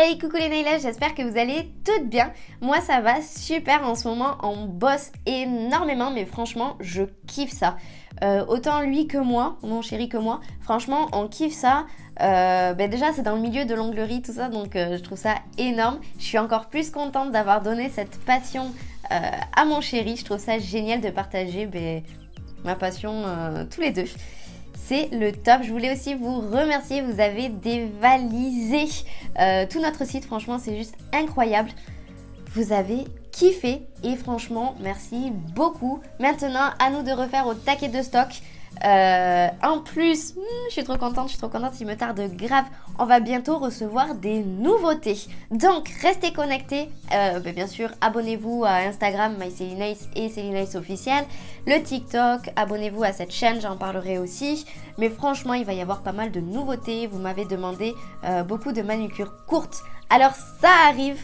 Hey coucou les nailers, j'espère que vous allez toutes bien. Moi ça va super en ce moment, on bosse énormément mais franchement je kiffe ça. Autant lui que moi, mon chéri que moi, franchement on kiffe ça. Déjà c'est dans le milieu de l'onglerie tout ça donc je trouve ça énorme. Je suis encore plus contente d'avoir donné cette passion à mon chéri, je trouve ça génial de partager ma passion tous les deux. C'est le top. Je voulais aussi vous remercier. Vous avez dévalisé tout notre site. Franchement, c'est juste incroyable. Vous avez kiffé et franchement, merci beaucoup. Maintenant, à nous de refaire au taquet de stock. En plus, je suis trop contente, il me tarde grave. On va bientôt recevoir des nouveautés. Donc, restez connectés. Bien sûr, abonnez-vous à Instagram, MyCellyNice et CellyNice officiel. Le TikTok, abonnez-vous à cette chaîne, j'en parlerai aussi. Mais franchement, il va y avoir pas mal de nouveautés. Vous m'avez demandé beaucoup de manucures courtes. Alors, ça arrive.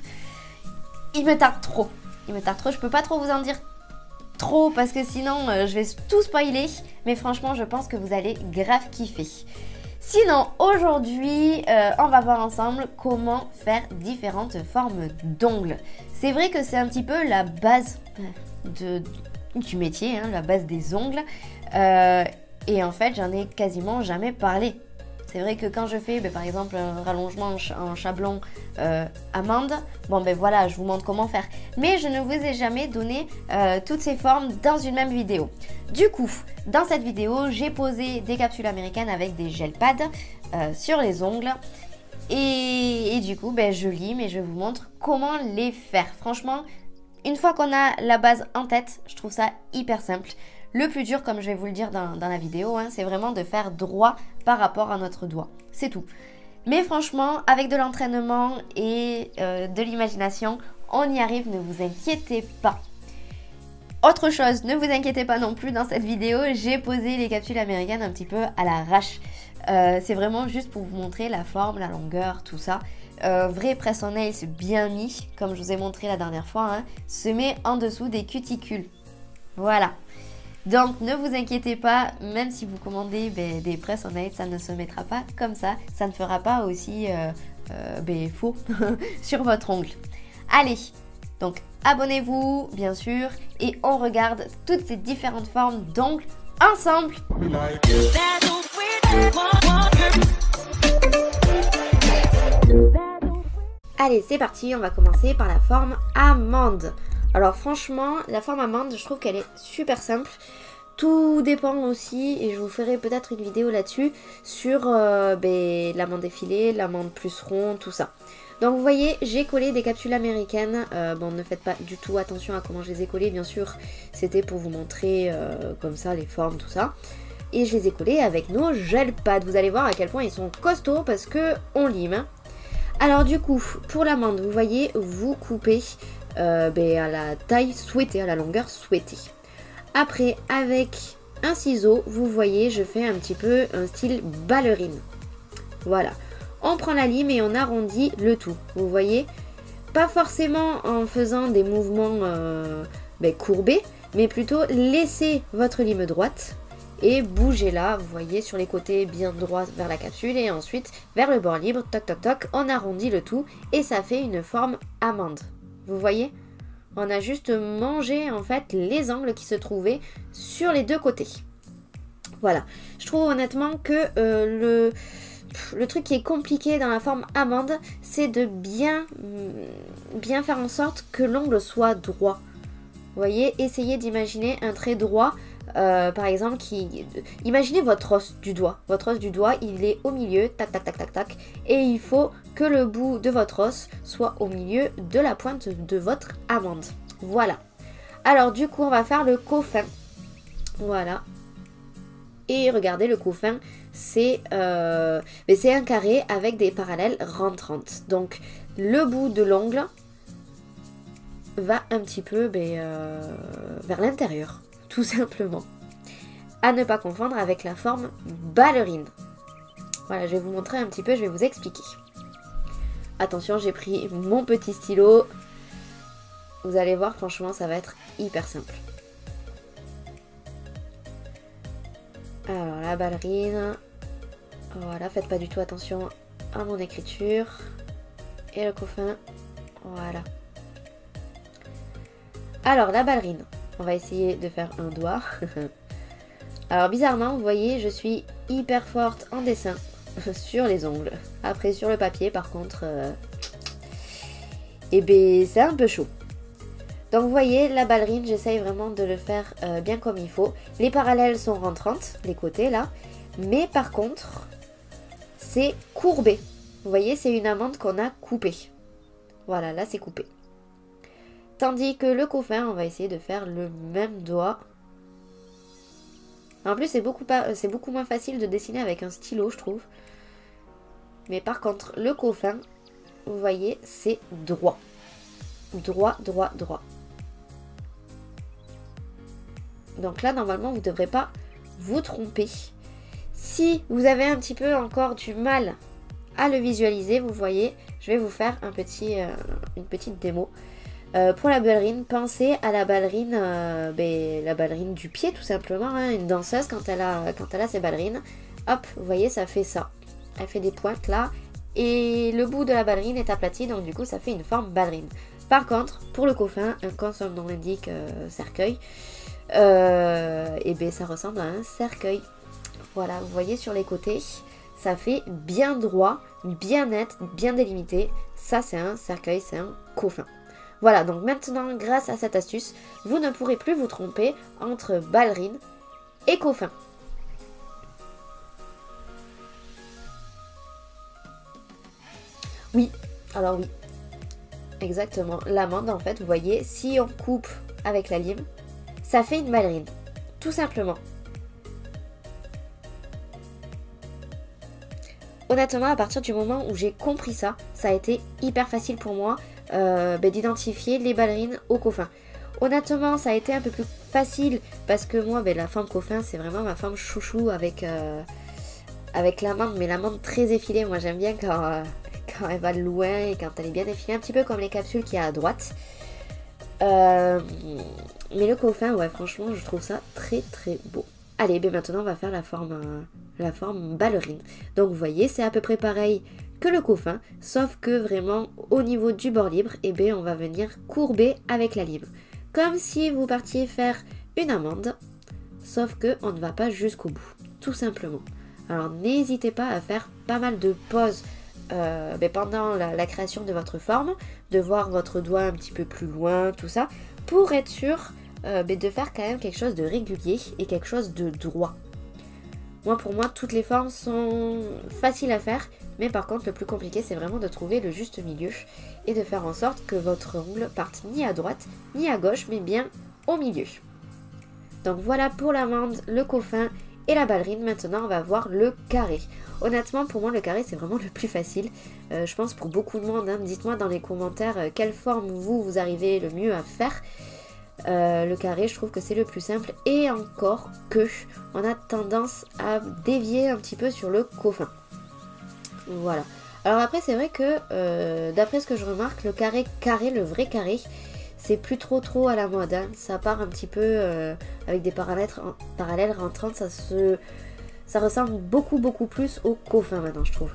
Il me tarde trop. Je peux pas trop vous en dire trop parce que sinon je vais tout spoiler, mais franchement je pense que vous allez grave kiffer. Sinon aujourd'hui on va voir ensemble comment faire différentes formes d'ongles. C'est vrai que c'est un petit peu la base du métier, hein, la base des ongles, et en fait j'en ai quasiment jamais parlé. C'est vrai que quand je fais par exemple un rallongement en chablon amande, voilà, je vous montre comment faire. Mais je ne vous ai jamais donné toutes ces formes dans une même vidéo. Du coup, dans cette vidéo, j'ai posé des capsules américaines avec des gel pads sur les ongles. Et du coup, je lime et je vous montre comment les faire. Franchement, une fois qu'on a la base en tête, je trouve ça hyper simple. Le plus dur, comme je vais vous le dire dans la vidéo, hein, c'est vraiment de faire droit par rapport à notre doigt. C'est tout. Mais franchement, avec de l'entraînement et de l'imagination, on y arrive, ne vous inquiétez pas. Autre chose, ne vous inquiétez pas non plus, dans cette vidéo, j'ai posé les capsules américaines un petit peu à l'arrache. C'est vraiment juste pour vous montrer la forme, la longueur, tout ça. Vrai press-on-nails bien mis, comme je vous ai montré la dernière fois, hein, se met en dessous des cuticules. Voilà. Donc ne vous inquiétez pas, même si vous commandez des press-on-nails, ça ne se mettra pas comme ça. Ça ne fera pas aussi faux sur votre ongle. Allez, donc abonnez-vous bien sûr et on regarde toutes ces différentes formes d'ongles ensemble. Allez, c'est parti, on va commencer par la forme amande. Alors franchement, la forme amande, je trouve qu'elle est super simple. Tout dépend aussi, et je vous ferai peut-être une vidéo là-dessus, sur l'amande effilée, l'amande plus rond, tout ça. Donc vous voyez, j'ai collé des capsules américaines. Ne faites pas du tout attention à comment je les ai collées, bien sûr. C'était pour vous montrer comme ça les formes, tout ça. Et je les ai collées avec nos gel pads. Vous allez voir à quel point ils sont costauds parce que on lime. Alors du coup, pour l'amande, vous voyez, vous coupez à la taille souhaitée, à la longueur souhaitée. Après, avec un ciseau, vous voyez, je fais un petit peu un style ballerine. Voilà. On prend la lime et on arrondit le tout. Vous voyez, pas forcément en faisant des mouvements courbés, mais plutôt laissez votre lime droite et bougez-la, vous voyez, sur les côtés bien droits vers la capsule et ensuite vers le bord libre, toc toc toc, on arrondit le tout et ça fait une forme amande. Vous voyez, on a juste mangé en fait les angles qui se trouvaient sur les deux côtés. Voilà, je trouve honnêtement que le truc qui est compliqué dans la forme amande, c'est de bien faire en sorte que l'ongle soit droit. Vous voyez, essayez d'imaginer un trait droit, par exemple, imaginez votre os du doigt. Votre os du doigt, il est au milieu, tac tac tac tac tac, et il faut que le bout de votre os soit au milieu de la pointe de votre amande. Voilà. Alors du coup, on va faire le cofin. Voilà. Et regardez, le cofin, c'est un carré avec des parallèles rentrantes. Donc le bout de l'ongle va un petit peu vers l'intérieur, tout simplement. À ne pas confondre avec la forme ballerine. Voilà, je vais vous montrer un petit peu, je vais vous expliquer. Attention, j'ai pris mon petit stylo. Vous allez voir, franchement, ça va être hyper simple. Alors, la ballerine. Voilà, faites pas du tout attention à mon écriture. Et le coffin, voilà. Alors la ballerine, on va essayer de faire un doigt. Alors bizarrement, vous voyez, je suis hyper forte en dessin sur les ongles. Après sur le papier par contre, eh ben c'est un peu chaud. Donc vous voyez, la ballerine, j'essaye vraiment de le faire bien comme il faut. Les parallèles sont rentrantes, les côtés là. Mais par contre, c'est courbé. Vous voyez, c'est une amande qu'on a coupée. Voilà, là c'est coupé. Tandis que le coffin, on va essayer de faire le même doigt. En plus, c'est beaucoup moins facile de dessiner avec un stylo, je trouve. Mais par contre, le coffin, vous voyez, c'est droit. Droit, droit, droit. Donc là, normalement, vous ne devrez pas vous tromper. Si vous avez un petit peu encore du mal à le visualiser, vous voyez, je vais vous faire une petite démo. Pour la ballerine, pensez à la ballerine, la ballerine du pied tout simplement, hein, une danseuse quand elle a ses ballerines. Hop, vous voyez, ça fait ça. Elle fait des pointes là et le bout de la ballerine est aplati, donc du coup ça fait une forme ballerine. Par contre, pour le coffin, comme son nom l'indique, cercueil, et bien ça ressemble à un cercueil. Voilà, vous voyez sur les côtés, ça fait bien droit, bien net, bien délimité. Ça c'est un cercueil, c'est un coffin. Voilà, donc maintenant, grâce à cette astuce, vous ne pourrez plus vous tromper entre ballerine et coffin. Oui, alors oui, exactement. L'amande, en fait, vous voyez, si on coupe avec la lime, ça fait une ballerine, tout simplement. Honnêtement, à partir du moment où j'ai compris ça, ça a été hyper facile pour moi d'identifier les ballerines au coffin. Honnêtement, ça a été un peu plus facile parce que moi, la forme coffin, c'est vraiment ma forme chouchou avec l'amande, mais l'amande très effilée. Moi, j'aime bien quand elle va loin et quand elle est bien effilée, un petit peu comme les capsules qu'il y a à droite. Mais le coffin, ouais, franchement, je trouve ça très très beau. Allez, maintenant, on va faire la forme ballerine. Donc, vous voyez, c'est à peu près pareil que le coffin, sauf que vraiment, au niveau du bord libre, on va venir courber avec la lime. Comme si vous partiez faire une amande, sauf que on ne va pas jusqu'au bout, tout simplement. Alors, n'hésitez pas à faire pas mal de pauses pendant la création de votre forme, de voir votre doigt un petit peu plus loin, tout ça, pour être sûr de faire quand même quelque chose de régulier et quelque chose de droit. Pour moi, toutes les formes sont faciles à faire, mais par contre, le plus compliqué, c'est vraiment de trouver le juste milieu et de faire en sorte que votre ongle parte ni à droite, ni à gauche, mais bien au milieu. Donc voilà pour l'amande, le coffin et la ballerine. Maintenant, on va voir le carré. Honnêtement, pour moi, le carré, c'est vraiment le plus facile. Je pense pour beaucoup de monde, hein. Dites-moi dans les commentaires quelle forme vous arrivez le mieux à faire. Le carré, je trouve que c'est le plus simple, et encore que on a tendance à dévier un petit peu sur le coffin. Voilà. Alors après, c'est vrai que d'après ce que je remarque, le carré, le vrai carré, c'est plus trop à la mode, hein. Ça part un petit peu avec des parallèles rentrantes, ça ressemble beaucoup plus au coffin maintenant, je trouve.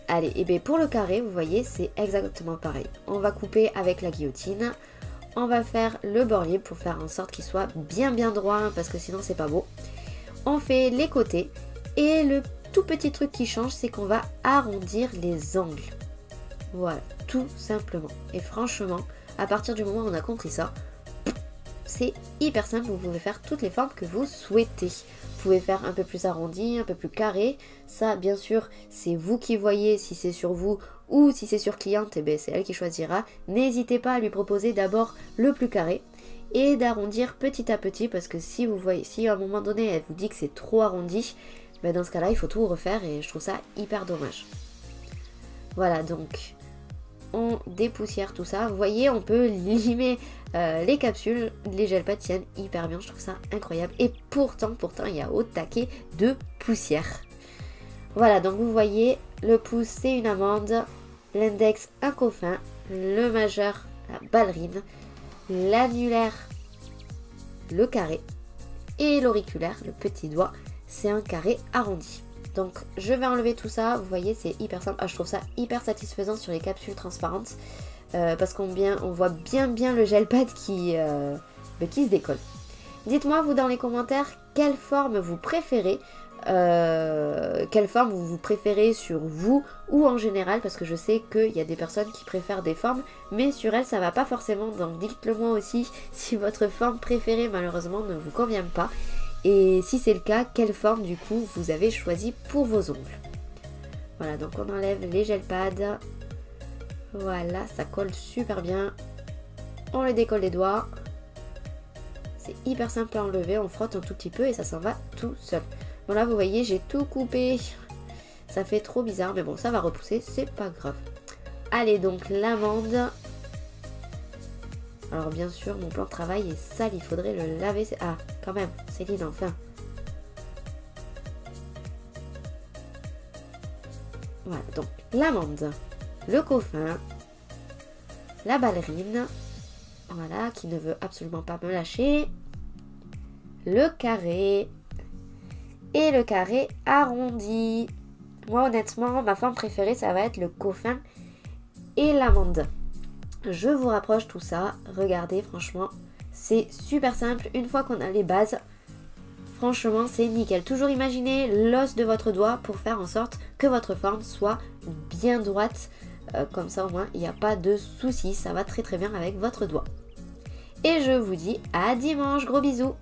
Allez, et bien pour le carré, vous voyez, c'est exactement pareil. On va couper avec la guillotine. On va faire le bord libre pour faire en sorte qu'il soit bien droit, hein, parce que sinon c'est pas beau. On fait les côtés et le tout petit truc qui change, c'est qu'on va arrondir les angles. Voilà, tout simplement. Et franchement, à partir du moment où on a compris ça, c'est hyper simple, vous pouvez faire toutes les formes que vous souhaitez. Vous pouvez faire un peu plus arrondi, un peu plus carré. Ça, bien sûr, c'est vous qui voyez si c'est sur vous ou si c'est sur cliente, c'est elle qui choisira. N'hésitez pas à lui proposer d'abord le plus carré et d'arrondir petit à petit, parce que si vous voyez, si à un moment donné elle vous dit que c'est trop arrondi, dans ce cas-là, il faut tout refaire et je trouve ça hyper dommage. Voilà, donc on dépoussière tout ça. Vous voyez, on peut limer les capsules, les gel pads tiennent hyper bien, je trouve ça incroyable. Et pourtant, il y a au taquet de poussière. Voilà, donc vous voyez, le pouce c'est une amande, l'index un coffin, le majeur la ballerine, l'annulaire le carré et l'auriculaire, le petit doigt, c'est un carré arrondi. Donc je vais enlever tout ça, vous voyez c'est hyper simple. Ah, je trouve ça hyper satisfaisant sur les capsules transparentes parce qu'on voit bien le gel pad qui se décolle. Dites-moi vous dans les commentaires quelle forme vous préférez, quelle forme vous préférez sur vous ou en général, parce que je sais qu'il y a des personnes qui préfèrent des formes mais sur elles ça va pas forcément, donc dites-le moi aussi si votre forme préférée malheureusement ne vous convient pas. Et si c'est le cas, quelle forme du coup vous avez choisi pour vos ongles. Voilà, donc on enlève les gel pads. Voilà, ça colle super bien. On le décolle des doigts. C'est hyper simple à enlever, on frotte un tout petit peu et ça s'en va tout seul. Bon là vous voyez, j'ai tout coupé. Ça fait trop bizarre, mais bon ça va repousser, c'est pas grave. Allez donc l'amande. Alors bien sûr, mon plan de travail est sale, il faudrait le laver. Ah, quand même, Céline, enfin. Voilà, donc l'amande, le coffin, la ballerine, voilà, qui ne veut absolument pas me lâcher, le carré et le carré arrondi. Moi honnêtement, ma forme préférée, ça va être le coffin et l'amande. Je vous rapproche tout ça, regardez franchement, c'est super simple, une fois qu'on a les bases, franchement c'est nickel. Toujours imaginez l'os de votre doigt pour faire en sorte que votre forme soit bien droite, comme ça au moins il n'y a pas de soucis, ça va très bien avec votre doigt. Et je vous dis à dimanche, gros bisous.